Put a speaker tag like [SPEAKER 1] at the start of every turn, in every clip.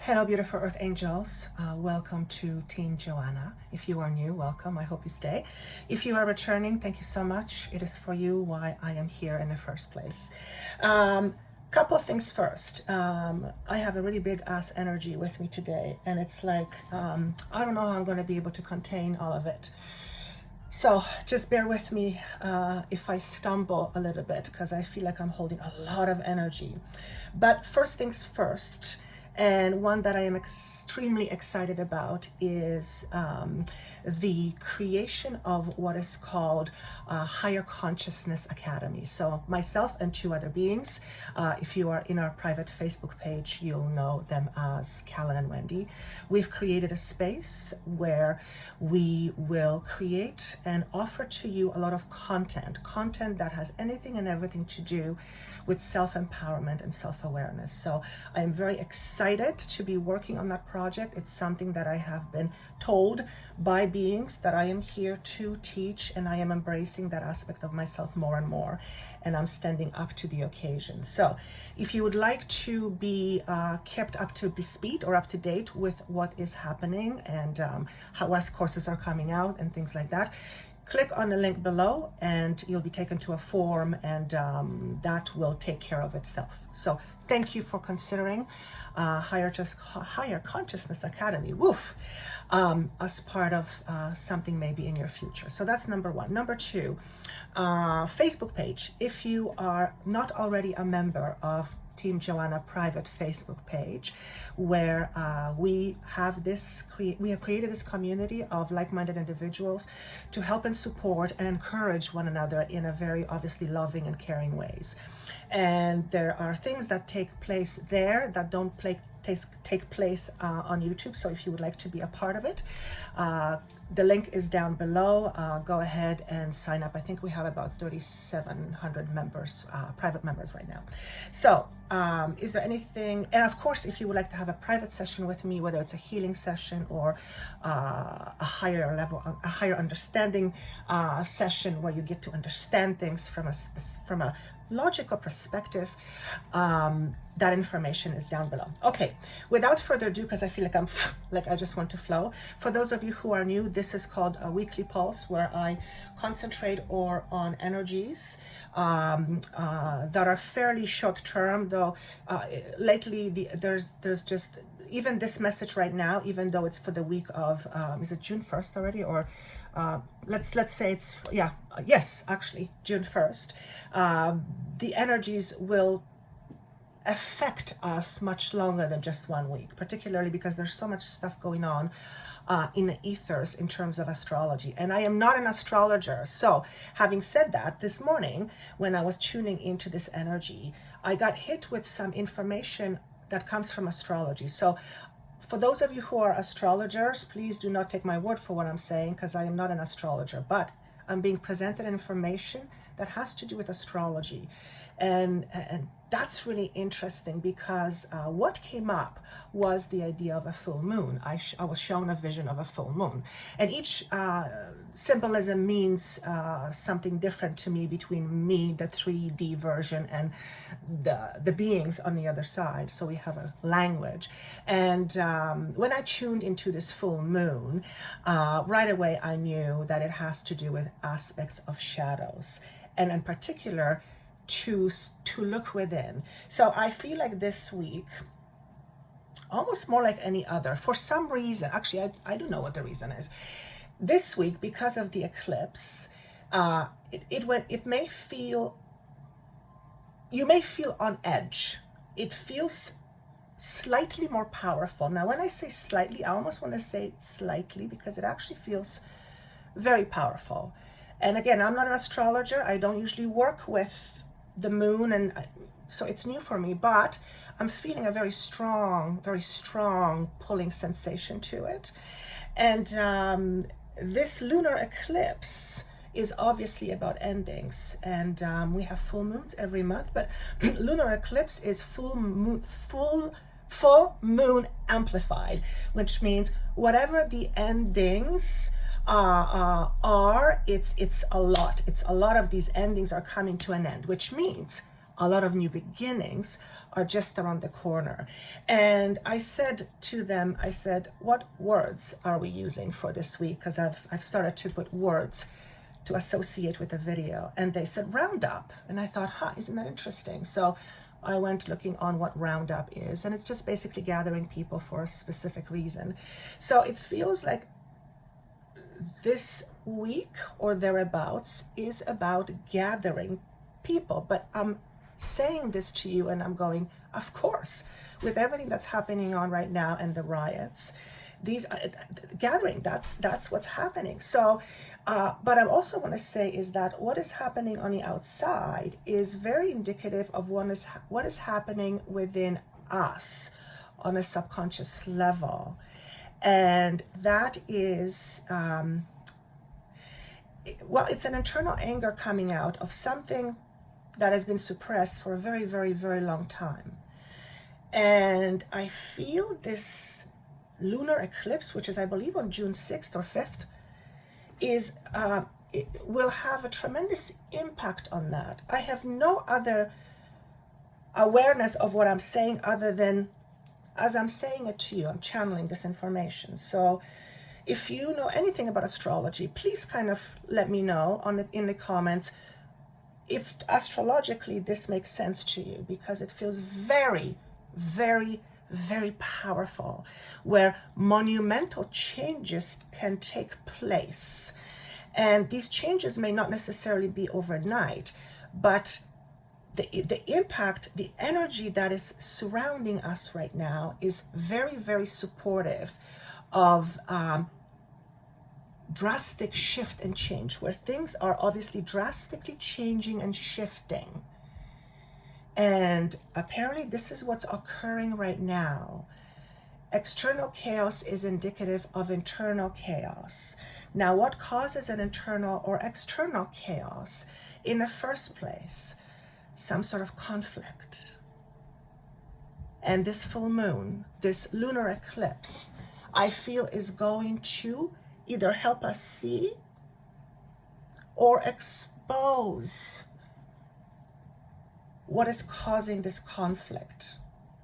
[SPEAKER 1] Hello, beautiful Earth Angels. Welcome to Team Joanna. If you are new, welcome. I hope you stay. If you are returning, thank you so much. It is for you why I am here in the first place. Couple of things first. I have a really big ass energy with me today, and it's like, I don't know how I'm going to be able to contain all of it. So just bear with me if I stumble a little bit, because I feel like I'm holding a lot of energy. But first things first, and one that I am extremely excited about is the creation of what is called Higher Consciousness Academy. So myself and two other beings, if you are in our private Facebook page, you'll know them as Callan and Wendy. We've created a space where we will create and offer to you a lot of content that has anything and everything to do with self-empowerment and self-awareness. So I am very excited to be working on that project. It's something that I have been told by beings that I am here to teach, and I am embracing that aspect of myself more and more, and I'm standing up to the occasion. So if you would like to be kept up to speed or up to date with what is happening and how as courses are coming out and things like that, click on the link below and you'll be taken to a form, and that will take care of itself. So thank you for considering Higher Consciousness Academy, as part of something maybe in your future. So that's number one. Number two, Facebook page. If you are not already a member of Team Joanna private Facebook page, where we have created this community of like-minded individuals to help and support and encourage one another in a very obviously loving and caring ways. And there are things that take place there that don't take place on YouTube. So if you would like to be a part of it, the link is down below. Go ahead and sign up. I think we have about 3,700 members, private members right now. So is there anything, and of course, if you would like to have a private session with me, whether it's a healing session or a higher level, a higher understanding session where you get to understand things from a logical perspective, that information is down below. Okay, without further ado, because I feel like I just want to flow. For those of you who are new, this is called a weekly pulse, where I concentrate on energies that are fairly short term, though lately there's just, even this message right now, even though it's for the week of is it June 1st already, or let's say it's, yes, actually June 1st, the energies will affect us much longer than just 1 week, particularly because there's so much stuff going on in the ethers in terms of astrology. And I am not an astrologer. So having said that, this morning when I was tuning into this energy, I got hit with some information that comes from astrology. So for those of you who are astrologers, please do not take my word for what I'm saying, because I am not an astrologer, but I'm being presented information that has to do with astrology. And that's really interesting, because what came up was the idea of a full moon. I was shown a vision of a full moon, and each symbolism means something different to me, between me, the 3D version, and the beings on the other side. So we have a language. And when I tuned into this full moon, right away I knew that it has to do with aspects of shadows, and in particular to look within. So I feel like this week, almost more like any other, for some reason, actually I don't know what the reason is, this week, because of the eclipse, it may feel, you may feel on edge. It feels slightly more powerful. Now when I say slightly, I almost want to say slightly, because it actually feels very powerful. And again, I'm not an astrologer. I don't usually work with the moon, and so it's new for me, but I'm feeling a very strong pulling sensation to it. And this lunar eclipse is obviously about endings, and we have full moons every month, but lunar eclipse is full moon amplified, which means whatever the endings are, it's a lot of these endings are coming to an end, which means a lot of new beginnings are just around the corner. And I said to them, I said, what words are we using for this week? Because I've started to put words to associate with the video. And they said Roundup. And I thought, isn't that interesting? So I went looking on what Roundup is, and it's just basically gathering people for a specific reason. So it feels like this week or thereabouts is about gathering people. But I'm saying this to you and I'm going, of course, with everything that's happening on right now and the riots, these gathering, that's what's happening. So but I also want to say is that what is happening on the outside is very indicative of what is happening within us on a subconscious level. And that is well, it's an internal anger coming out of something that has been suppressed for a very, very, very long time. And I feel this lunar eclipse, which is, I believe, on June 6th or 5th, is it will have a tremendous impact on that. I have no other awareness of what I'm saying other than as I'm saying it to you, I'm channeling this information. So if you know anything about astrology, please kind of let me know in the comments if astrologically this makes sense to you, because it feels very, very, very powerful, where monumental changes can take place. And these changes may not necessarily be overnight, but the impact, the energy that is surrounding us right now is very, very supportive of drastic shift and change, where things are obviously drastically changing and shifting. And apparently this is what's occurring right now. External chaos is indicative of internal chaos. Now, what causes an internal or external chaos in the first place? Some sort of conflict. And this full moon, this lunar eclipse, I feel is going to either help us see or expose what is causing this conflict,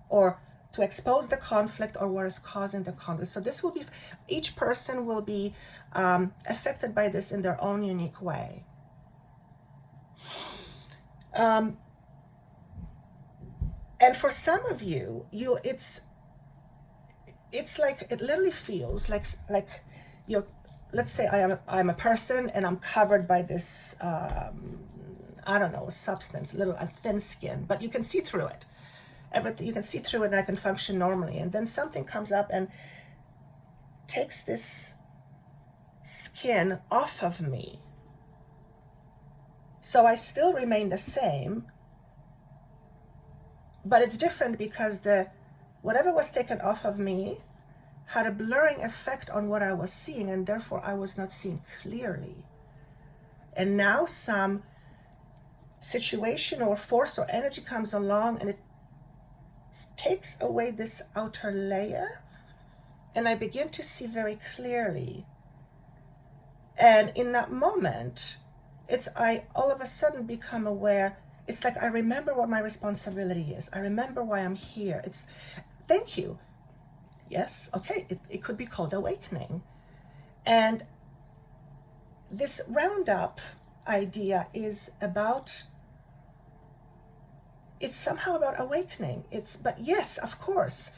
[SPEAKER 1] or to expose the conflict or what is causing the conflict. So this will be, each person will be affected by this in their own unique way. And for some of you, it's like, it literally feels like you're, let's say I'm a person and I'm covered by this, I don't know, substance, a thin skin, but you can see through it. Everything, you can see through it and I can function normally. And then something comes up and takes this skin off of me. So I still remain the same, but it's different because whatever was taken off of me had a blurring effect on what I was seeing, and therefore I was not seeing clearly. And now some situation or force or energy comes along and it takes away this outer layer, and I begin to see very clearly. And in that moment, I all of a sudden become aware. It's like I remember what my responsibility is. I remember why I'm here. Thank you. Yes, okay, it could be called awakening. And this Roundup idea is about, it's somehow about awakening. But yes, of course.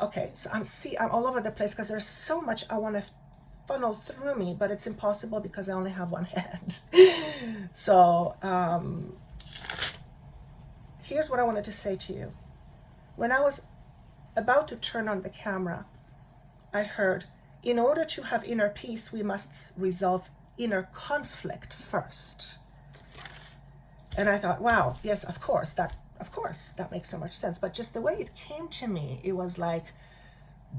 [SPEAKER 1] Okay, so I'm all over the place because there's so much I want to funnel through me, but it's impossible because I only have one head. So here's what I wanted to say to you. When I was about to turn on the camera, I heard, in order to have inner peace, we must resolve inner conflict first. And I thought, wow, yes, of course, that makes so much sense. But just the way it came to me, it was like,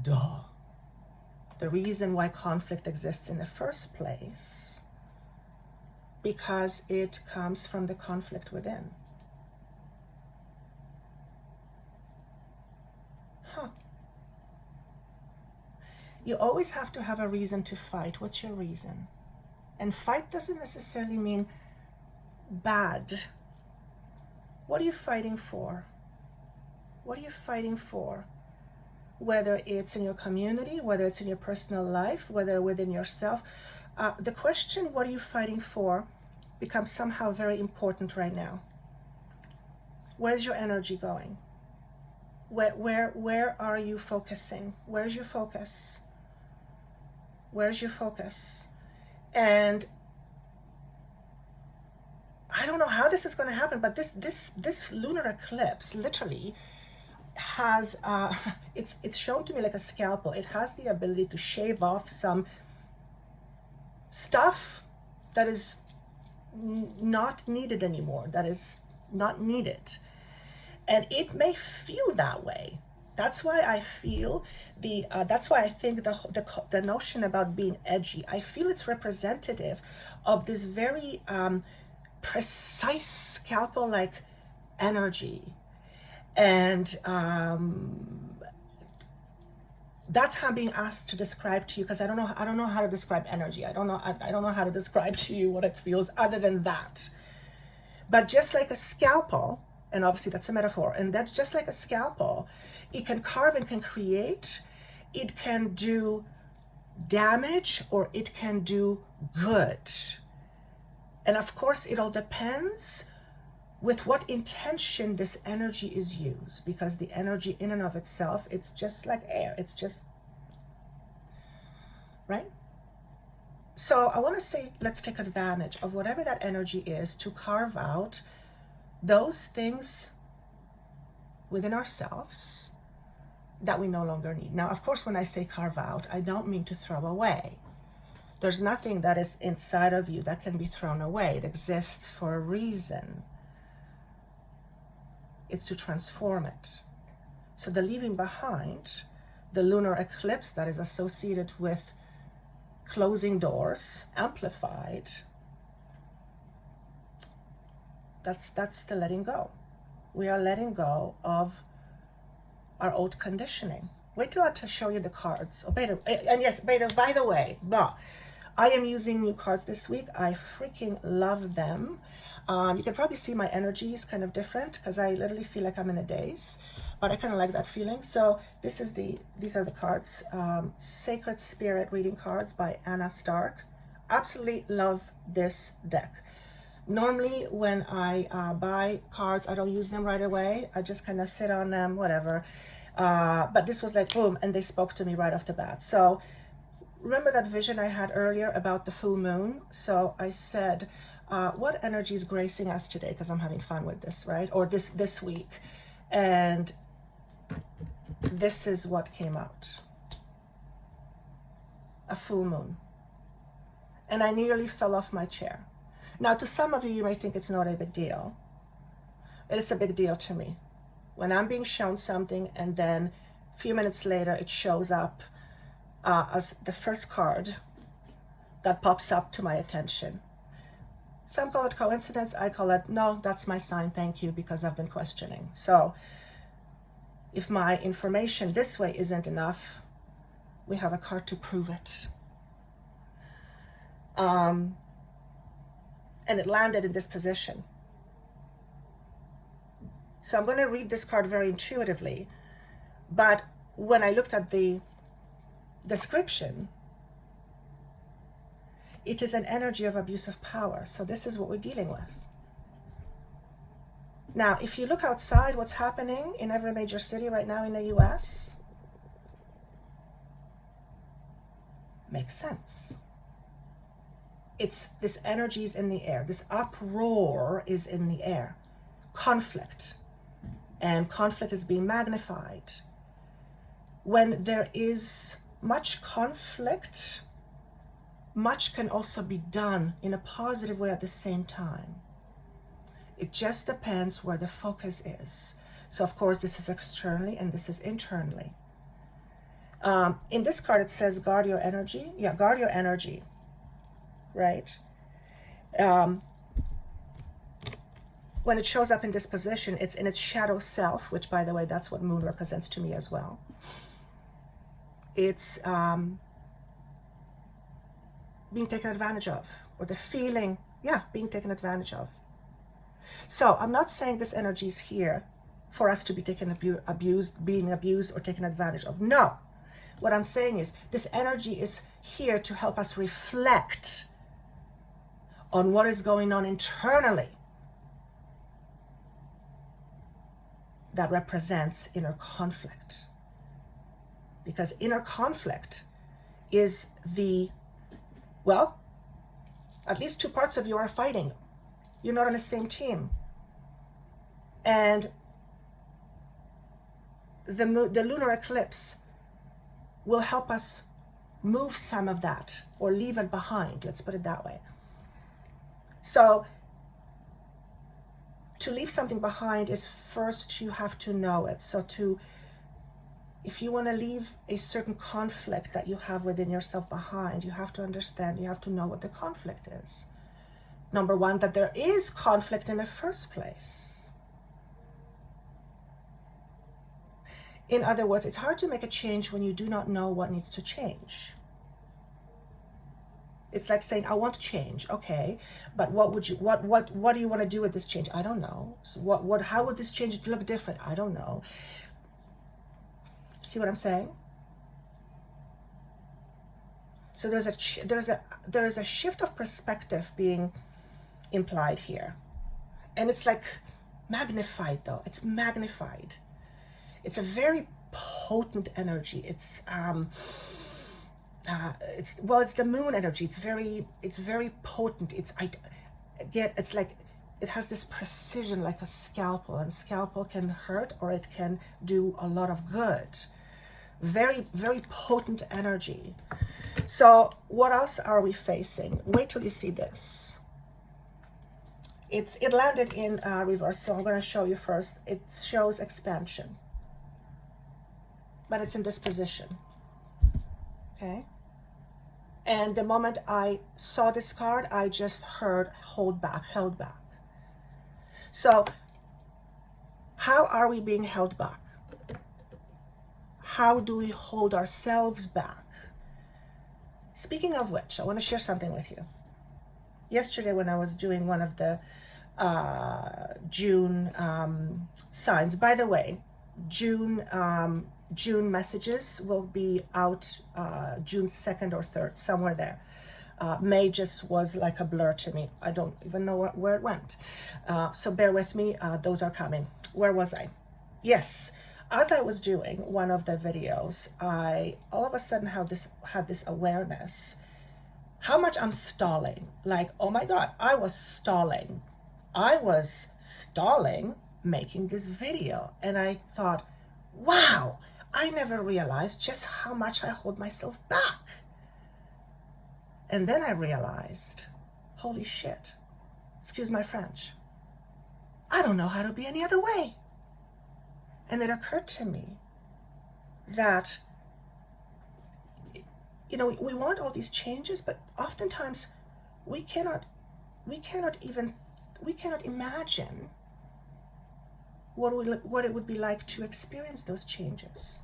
[SPEAKER 1] duh. The reason why conflict exists in the first place, because it comes from the conflict within. You always have to have a reason to fight. What's your reason? And fight doesn't necessarily mean bad. What are you fighting for? What are you fighting for? Whether it's in your community, whether it's in your personal life, whether within yourself. The question, what are you fighting for, becomes somehow very important right now. Where's your energy going? Where are you focusing? Where's your focus? Where's your focus? And I don't know how this is going to happen, but this lunar eclipse literally has it's shown to me like a scalpel. It has the ability to shave off some stuff that is not needed anymore, that is not needed. And it may feel that way. That's why I feel that's why I think the notion about being edgy, I feel it's representative of this very precise scalpel-like energy. And that's how I'm being asked to describe to you, because I don't know how to describe energy. I don't know how to describe to you what it feels other than that. But just like a scalpel, and obviously that's a metaphor, and that's just like a scalpel, it can carve and can create, it can do damage, or it can do good. And of course, it all depends with what intention this energy is used, because the energy in and of itself, it's just like air. It's just, right? So I want to say, let's take advantage of whatever that energy is to carve out those things within ourselves that we no longer need. Now, of course, when I say carve out, I don't mean to throw away. There's nothing that is inside of you that can be thrown away. It exists for a reason. It's to transform it. So the leaving behind, the lunar eclipse that is associated with closing doors, amplified, that's the letting go. We are letting go of our old conditioning. Wait till I show you the cards. Oh, beta, and yes, beta, by the way, I am using new cards this week. I freaking love them. You can probably see my energy is kind of different because I literally feel like I'm in a daze, but I kind of like that feeling. So these are the cards. Sacred Spirit reading cards by Anna Stark. Absolutely love this deck. Normally when I buy cards, I don't use them right away. I just kind of sit on them, whatever. But this was like, boom, and they spoke to me right off the bat. So remember that vision I had earlier about the full moon? So I said, what energy is gracing us today? Because I'm having fun with this, right? Or this week. And this is what came out. A full moon. And I nearly fell off my chair. Now, to some of you, you may think it's not a big deal. It is a big deal to me. When I'm being shown something and then a few minutes later it shows up as the first card that pops up to my attention. Some call it coincidence. I call it, no, that's my sign, thank you, because I've been questioning. So if my information this way isn't enough, we have a card to prove it. And it landed in this position. So I'm going to read this card very intuitively, but when I looked at the description, it is an energy of abuse of power. So this is what we're dealing with. Now, if you look outside what's happening in every major city right now in the US, makes sense. It's this energy is in the air. This uproar is in the air. Conflict. And conflict is being magnified. When there is much conflict, much can also be done in a positive way at the same time. It just depends where the focus is. So of course, this is externally and this is internally. In this card, it says, guard your energy. Yeah, guard your energy. Right? When it shows up in this position, it's in its shadow self, which, by the way, that's what moon represents to me as well. It's being taken advantage of, or the feeling, being taken advantage of. So I'm not saying this energy is here for us to be taken abused, being abused or taken advantage of. No. What I'm saying is this energy is here to help us reflect on what is going on internally that represents inner conflict. Because inner conflict is well, at least two parts of you are fighting. You're not on the same team. And the lunar eclipse will help us move some of that or leave it behind. Let's put it that way. So to leave something behind is first you have to know it. So if you want to leave a certain conflict that you have within yourself behind, you have to understand, you have to know what the conflict is. Number one, that there is conflict in the first place. In other words, it's hard to make a change when you do not know what needs to change. It's like saying, I want to change. Okay, but what do you want to do with this change? I don't know. So how would this change look different? I don't know. See what I'm saying? So there is a shift of perspective being implied here. And it's like magnified though. It's magnified. It's a very potent energy. It's the moon energy. It's very potent. It's like it has this precision like a scalpel, and scalpel can hurt or it can do a lot of good. Very, very potent energy. So what else are we facing? Wait till you see this. It landed in reverse, so I'm going to show you first. It shows expansion, but it's in this position. Okay. And the moment I saw this card, I just heard held back. So how are we being held back? How do we hold ourselves back? Speaking of which, I want to share something with you. Yesterday when I was doing one of the June signs, by the way, June messages will be out June 2nd or 3rd, somewhere there. May just was like a blur to me. I don't even know where it went. So bear with me, those are coming. Where was I? Yes, as I was doing one of the videos, I all of a sudden had this awareness how much I'm stalling. Like, oh my God, I was stalling making this video. And I thought, wow, I never realized just how much I hold myself back. And then I realized, holy shit, excuse my French, I don't know how to be any other way. And it occurred to me that, you know, we want all these changes, but oftentimes we cannot imagine what it would be like to experience those changes.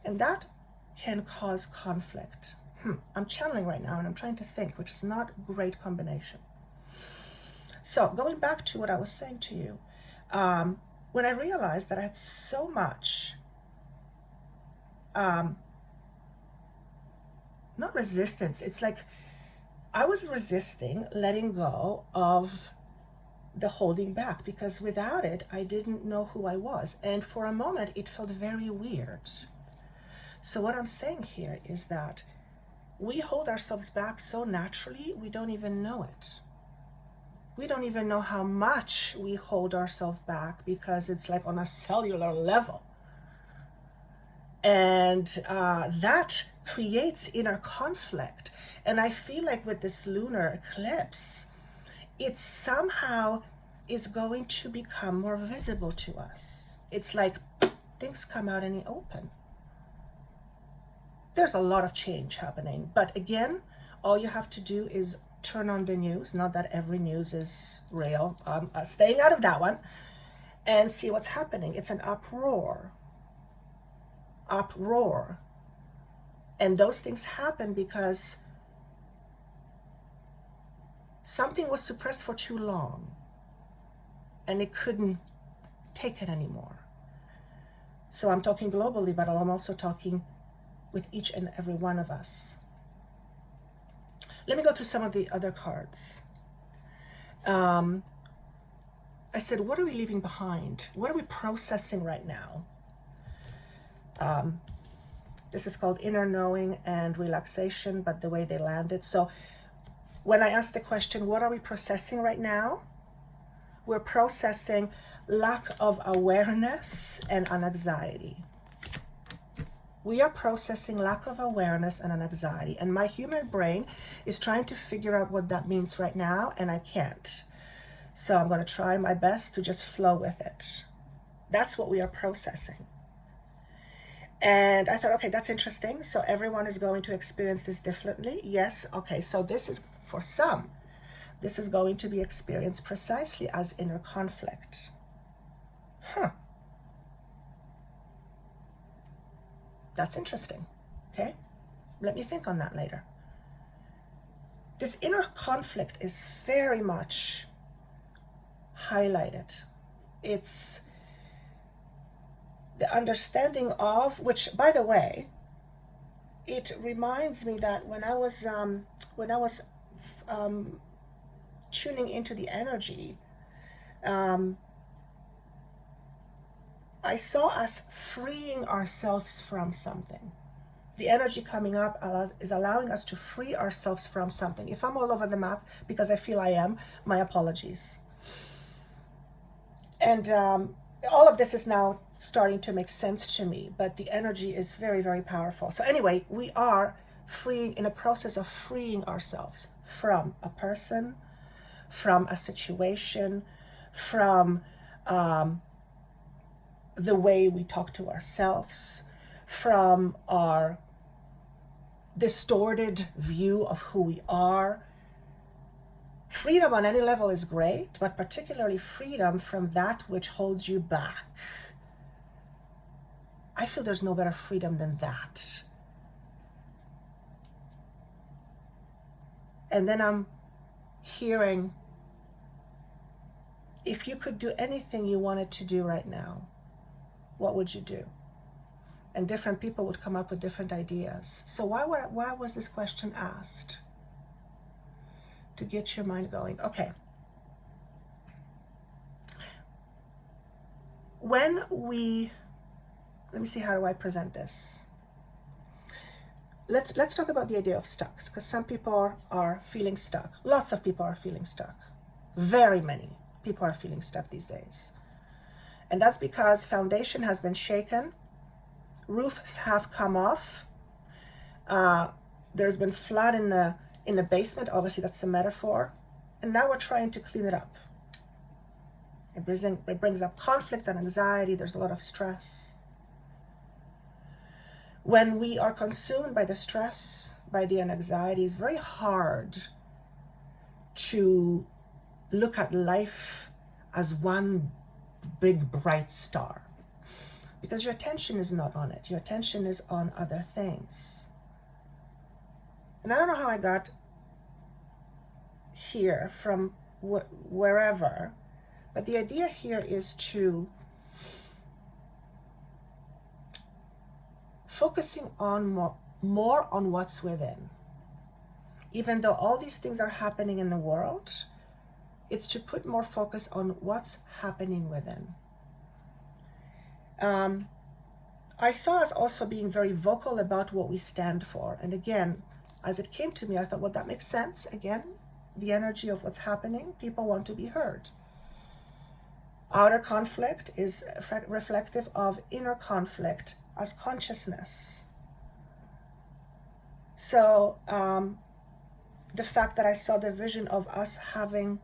[SPEAKER 1] And that can cause conflict. I'm channeling right now and I'm trying to think, which is not a great combination. So going back to what I was saying to you, when I realized that I had so much, not resistance, it's like I was resisting letting go of the holding back, because without it, I didn't know who I was. And for a moment, it felt very weird. So what I'm saying here is that we hold ourselves back so naturally, we don't even know it. We don't even know how much we hold ourselves back, because it's like on a cellular level. And that creates inner conflict. And I feel like with this lunar eclipse, it somehow is going to become more visible to us. It's like things come out in the open. There's a lot of change happening. But again, all you have to do is turn on the news. Not that every news is real. Staying out of that one. And see what's happening. It's an uproar. And those things happen because something was suppressed for too long. and it couldn't take it anymore. So I'm talking globally, but I'm also talking with each and every one of us. Let me go through some of the other cards. I said, what are we leaving behind? What are we processing right now? This is called inner knowing and relaxation, but the way they landed. So when I asked the question, what are we processing right now? We're processing lack of awareness and an anxiety. We are processing lack of awareness and an anxiety. And my human brain is trying to figure out what that means right now, and I can't. So I'm going to try my best to just flow with it. That's what we are processing. And I thought, okay, that's interesting. So everyone is going to experience this differently. Yes. Okay. So this is, for some, this is going to be experienced precisely as inner conflict. That's interesting. Okay. Let me think on that later. This inner conflict is very much highlighted. It's the understanding of, which, by the way, it reminds me that when I was tuning into the energy, I saw us freeing ourselves from something. The energy coming up is allowing us to free ourselves from something. If I'm all over the map, because I feel I am, my apologies. And all of this is now starting to make sense to me, but the energy is very, very powerful. So anyway, we are in a process of freeing ourselves from a person, from a situation, from the way we talk to ourselves, from our distorted view of who we are. Freedom on any level is great, but particularly freedom from that which holds you back. I feel there's no better freedom than that. And then I'm hearing, if you could do anything you wanted to do right now, what would you do? And different people would come up with different ideas. So why was this question asked? To get your mind going. Okay. Let me see, how do I present this? Let's talk about the idea of stuck, because some people are feeling stuck. Lots of people are feeling stuck. Very many people are feeling stuck these days. And that's because foundation has been shaken, roofs have come off, there's been flood in the basement. Obviously that's a metaphor, and now we're trying to clean it up. It brings up conflict and anxiety. There's a lot of stress. When we are consumed by the stress, by the anxiety, it's very hard to look at life as one big bright star, because your attention is not on it. Your attention is on other things. And I don't know how I got here from wherever, but the idea here is to focusing on more on what's within. Even though all these things are happening in the world, it's to put more focus on what's happening within. I saw us also being very vocal about what we stand for. And again, as it came to me, I thought, well, that makes sense. Again, the energy of what's happening, people want to be heard. Outer conflict is reflective of inner conflict as consciousness. So the fact that I saw the vision of us having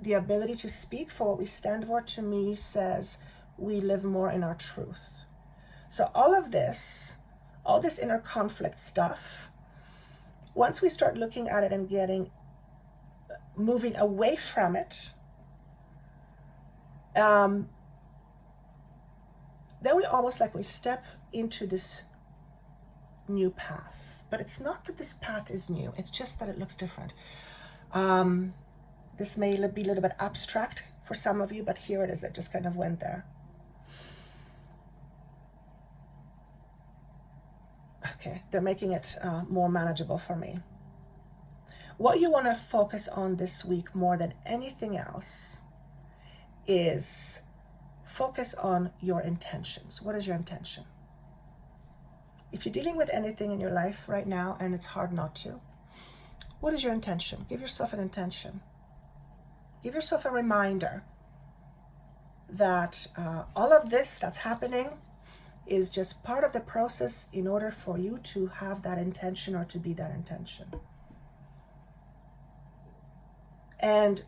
[SPEAKER 1] the ability to speak for what we stand for, to me says we live more in our truth. So all this inner conflict stuff, once we start looking at it and moving away from it, then we step into this new path. But it's not that this path is new, it's just that it looks different. This may be a little bit abstract for some of you, but here it is that just kind of went there. Okay, they're making it more manageable for me. What you want to focus on this week more than anything else is focus on your intentions. What is your intention? If you're dealing with anything in your life right now, and it's hard not to, what is your intention? Give yourself an intention. Give yourself a reminder that all of this that's happening is just part of the process in order for you to have that intention or to be that intention. And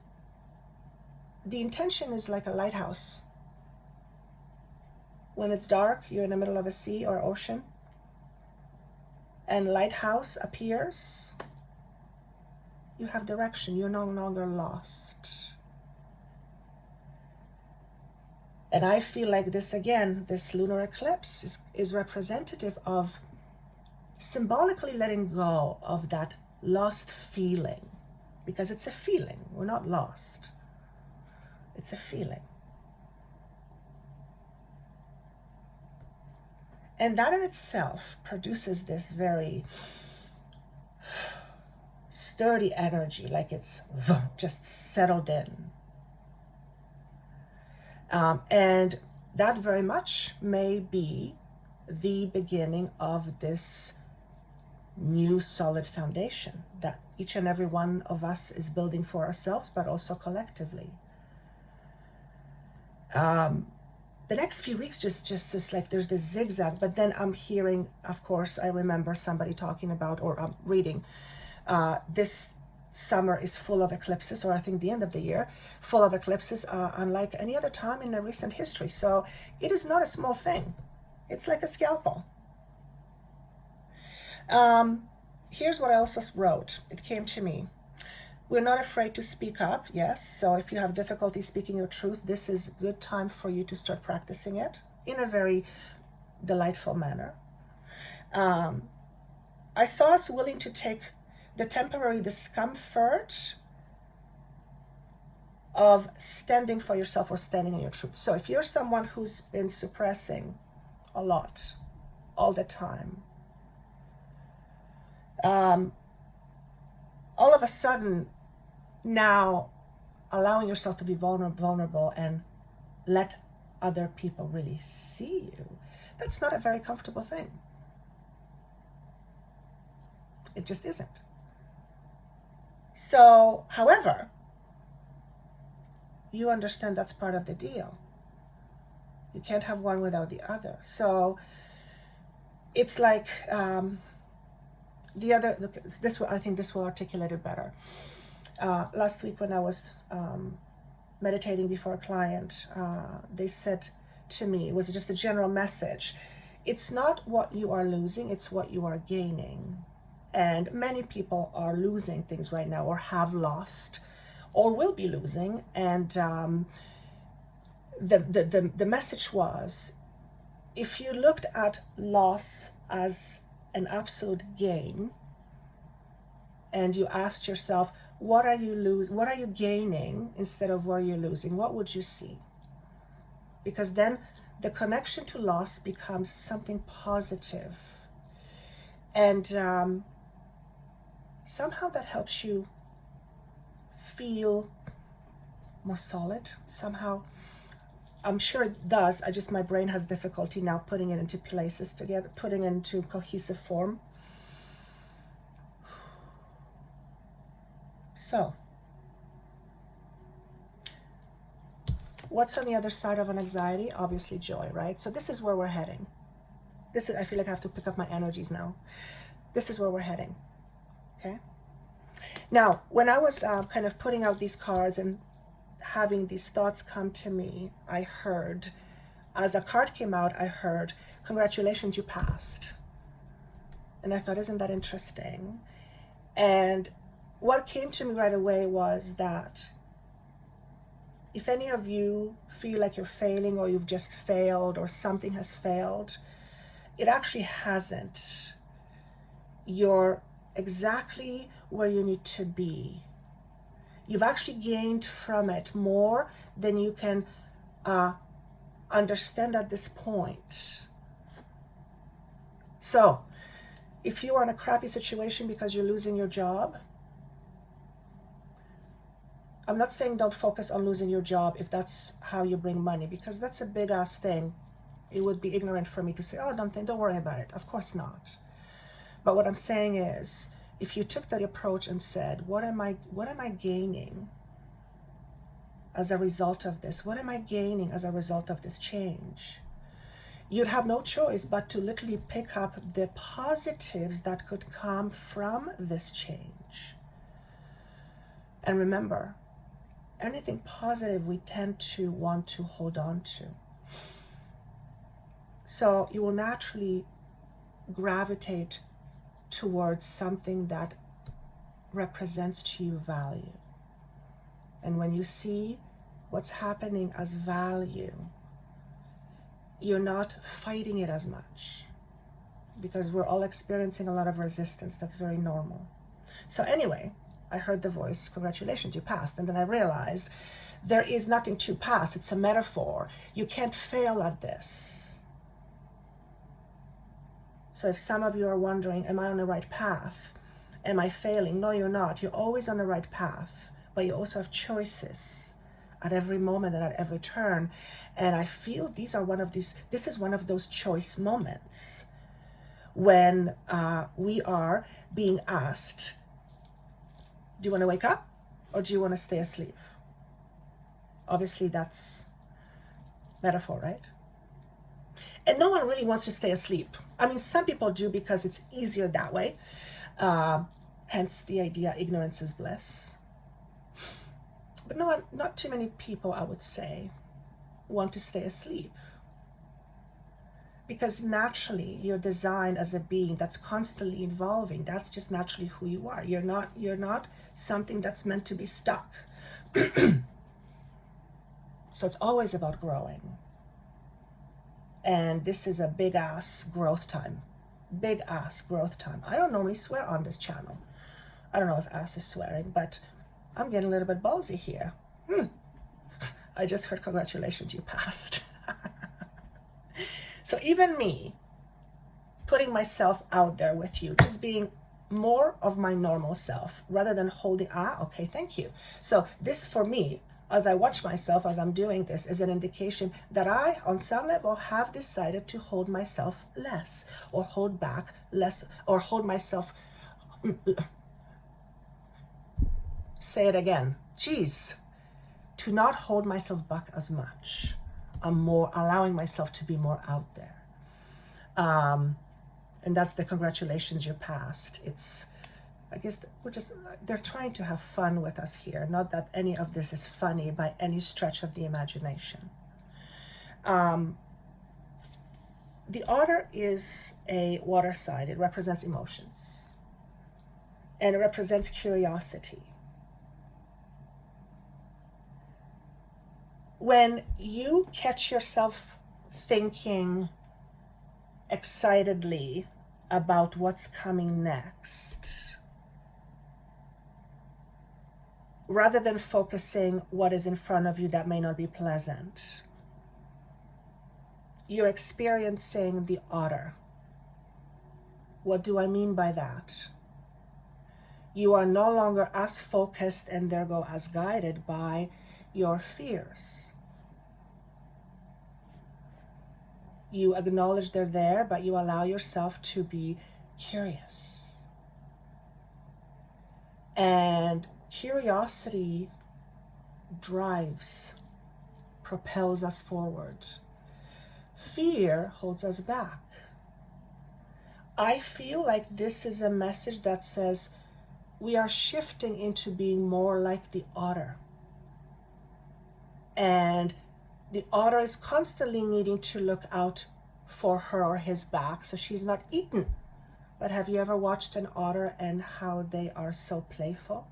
[SPEAKER 1] the intention is like a lighthouse. When it's dark, you're in the middle of a sea or ocean, and lighthouse appears, you have direction. You're no longer lost. And I feel like this, again, this lunar eclipse is representative of symbolically letting go of that lost feeling. Because it's a feeling. We're not lost. It's a feeling. And that in itself produces this very sturdy energy, like it's just settled in. And that very much may be the beginning of this new solid foundation that each and every one of us is building for ourselves, but also collectively. The next few weeks just this, like, there's this zigzag, but then I'm hearing, of course, I remember somebody talking about, or I'm reading, this summer is full of eclipses, or I think the end of the year, full of eclipses, unlike any other time in the recent history. So it is not a small thing. It's like a scalpel. Here's what I also wrote. It came to me. We're not afraid to speak up, yes. So if you have difficulty speaking your truth, this is a good time for you to start practicing it in a very delightful manner. I saw us willing to take the temporary discomfort of standing for yourself or standing in your truth. So if you're someone who's been suppressing a lot, all the time, all of a sudden now allowing yourself to be vulnerable and let other people really see you, that's not a very comfortable thing. It just isn't. So, however, you understand that's part of the deal. You can't have one without the other. So it's like the other, this, I think this will articulate it better. Last week when I was meditating before a client, they said to me, it was just a general message, it's not what you are losing, it's what you are gaining. And many people are losing things right now, or have lost, or will be losing. And the message was, if you looked at loss as an absolute gain, and you asked yourself, what are you gaining instead of what you're losing, what would you see? Because then the connection to loss becomes something positive. And somehow that helps you feel more solid. Somehow, I'm sure it does. My brain has difficulty now putting it into places together, putting it into cohesive form. So, what's on the other side of an anxiety? Obviously joy, right? So this is where we're heading. I feel like I have to pick up my energies now. This is where we're heading. Okay. Now, when I was kind of putting out these cards and having these thoughts come to me, I heard, as a card came out, I heard, congratulations, you passed. And I thought, isn't that interesting? And what came to me right away was that if any of you feel like you're failing, or you've just failed, or something has failed, it actually hasn't. You're exactly where you need to be. You've actually gained from it more than you can understand at this point. So if you are in a crappy situation because you're losing your job, I'm not saying don't focus on losing your job if that's how you bring money, because that's a big ass thing. It would be ignorant for me to say, oh, don't worry about it. Of course not. But what I'm saying is, if you took that approach and said, what am I gaining as a result of this? What am I gaining as a result of this change? You'd have no choice but to literally pick up the positives that could come from this change. And remember, anything positive we tend to want to hold on to. So you will naturally gravitate towards something that represents to you value. And when you see what's happening as value, you're not fighting it as much, because we're all experiencing a lot of resistance. That's very normal. So anyway, I heard the voice, congratulations, you passed. And then I realized there is nothing to pass. It's a metaphor. You can't fail at this. So if some of you are wondering, am I on the right path? Am I failing? No, you're not. You're always on the right path, but you also have choices at every moment and at every turn. And I feel this is one of those choice moments when we are being asked, do you want to wake up or do you want to stay asleep? Obviously that's metaphor, right? And no one really wants to stay asleep. I mean, some people do because it's easier that way. Hence the idea, ignorance is bliss. But no, not too many people, I would say, want to stay asleep. Because naturally, you're designed as a being that's constantly evolving. That's just naturally who you are. You're not something that's meant to be stuck. So it's always about growing. And this is a big ass growth time. Big ass growth time. I don't normally swear on this channel. I don't know if ass is swearing, but I'm getting a little bit ballsy here. I just heard congratulations, you passed. So even me, putting myself out there with you, just being more of my normal self rather than holding, okay, thank you. So this for me, as I watch myself as I'm doing this, is an indication that I, on some level, have decided to hold myself less, or hold back less, or hold myself, say it again, geez, to not hold myself back as much. I'm more allowing myself to be more out there. And that's the congratulations, you passed. It's, I guess they're trying to have fun with us here. Not that any of this is funny by any stretch of the imagination. The otter is a water sign. It represents emotions. And it represents curiosity. When you catch yourself thinking excitedly about what's coming next, rather than focusing what is in front of you that may not be pleasant, you're experiencing the otter. What do I mean by that? You are no longer as focused and therefore as guided by your fears. You acknowledge they're there, but you allow yourself to be curious. And curiosity drives, propels us forward. Fear holds us back. I feel like this is a message that says we are shifting into being more like the otter. And the otter is constantly needing to look out for her or his back so she's not eaten. But have you ever watched an otter and how they are so playful?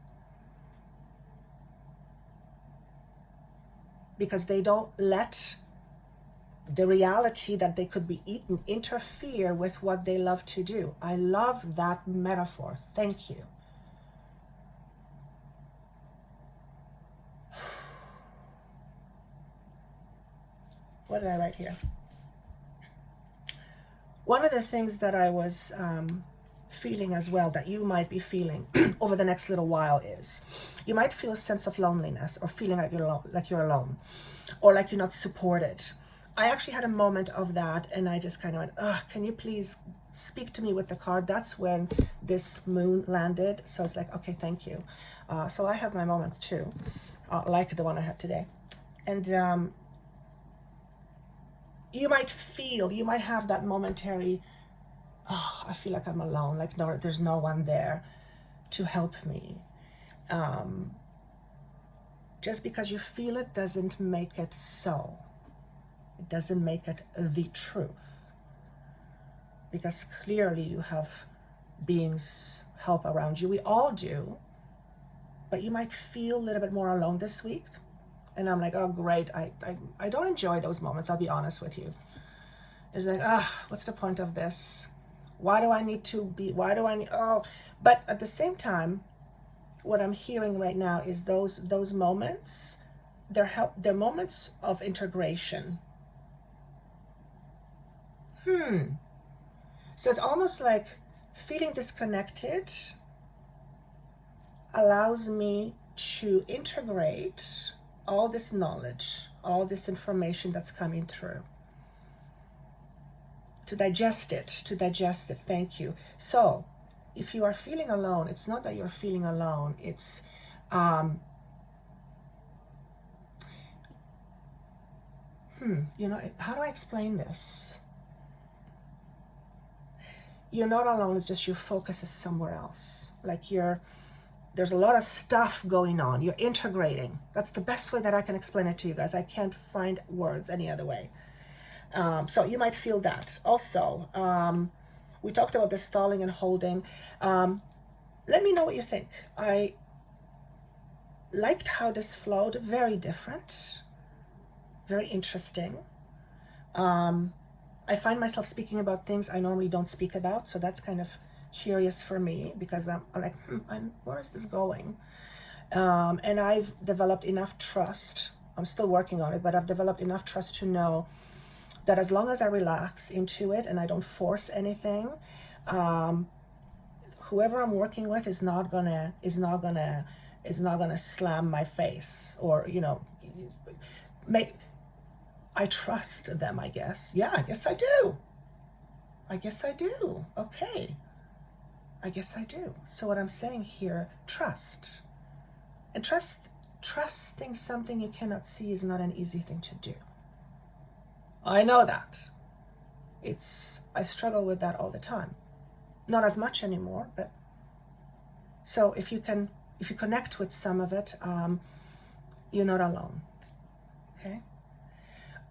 [SPEAKER 1] Because they don't let the reality that they could be eaten interfere with what they love to do. I love that metaphor. Thank you. what did I write here? One of the things that I was feeling as well, that you might be feeling over the next little while, is you might feel a sense of loneliness, or feeling like you're alone, or like you're not supported. I actually had a moment of that, and I just kind of went, can you please speak to me with the card? That's when this moon landed. So it's like, okay, thank you. So I have my moments too, like the one I had today. And you might have that momentary, I feel like I'm alone, like no, there's no one there to help me. Just because you feel it doesn't make it so. It doesn't make it the truth. Because clearly you have beings help around you. We all do. But you might feel a little bit more alone this week. And I'm like, oh, great. I don't enjoy those moments, I'll be honest with you. It's like, what's the point of this? Why do I need, but at the same time, what I'm hearing right now is those moments, they're moments of integration. So it's almost like feeling disconnected allows me to integrate all this knowledge, all this information that's coming through. To digest it. Thank you. So if you are feeling alone, it's not that you're feeling alone. It's you know, how do I explain this? You're not alone. It's just your focus is somewhere else. Like there's a lot of stuff going on. You're integrating. That's the best way that I can explain it to you guys. I can't find words any other way. So you might feel that. Also, we talked about the stalling and holding. Let me know what you think. I liked how this flowed. Very different. Very interesting. I find myself speaking about things I normally don't speak about. So that's kind of curious for me, because I'm like, where is this going? And I've developed enough trust. I'm still working on it, but I've developed enough trust to know that as long as I relax into it and I don't force anything, whoever I'm working with is not gonna slam my face, or I trust them, I guess. Yeah, I guess I do. Okay. I guess I do. So what I'm saying here, trust. And trusting something you cannot see is not an easy thing to do. I know that. I struggle with that all the time. Not as much anymore, but so if you connect with some of it, you're not alone. Okay?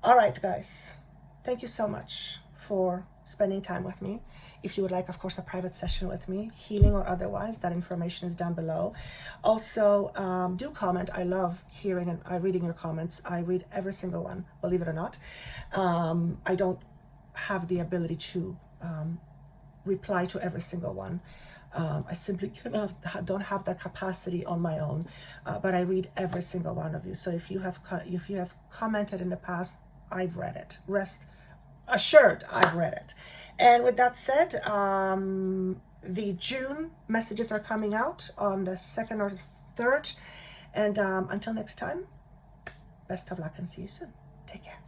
[SPEAKER 1] All right, guys. Thank you so much for spending time with me. If you would like, of course, a private session with me, healing or otherwise, that information is down below. Also, do comment. I love hearing and reading your comments. I read every single one, believe it or not. I don't have the ability to reply to every single one. I simply don't have that capacity on my own, but I read every single one of you. So if you have commented in the past, I've read it. Rest assured, I've read it. And with that said, the June messages are coming out on the 2nd or 3rd. And until next time, best of luck and see you soon. Take care.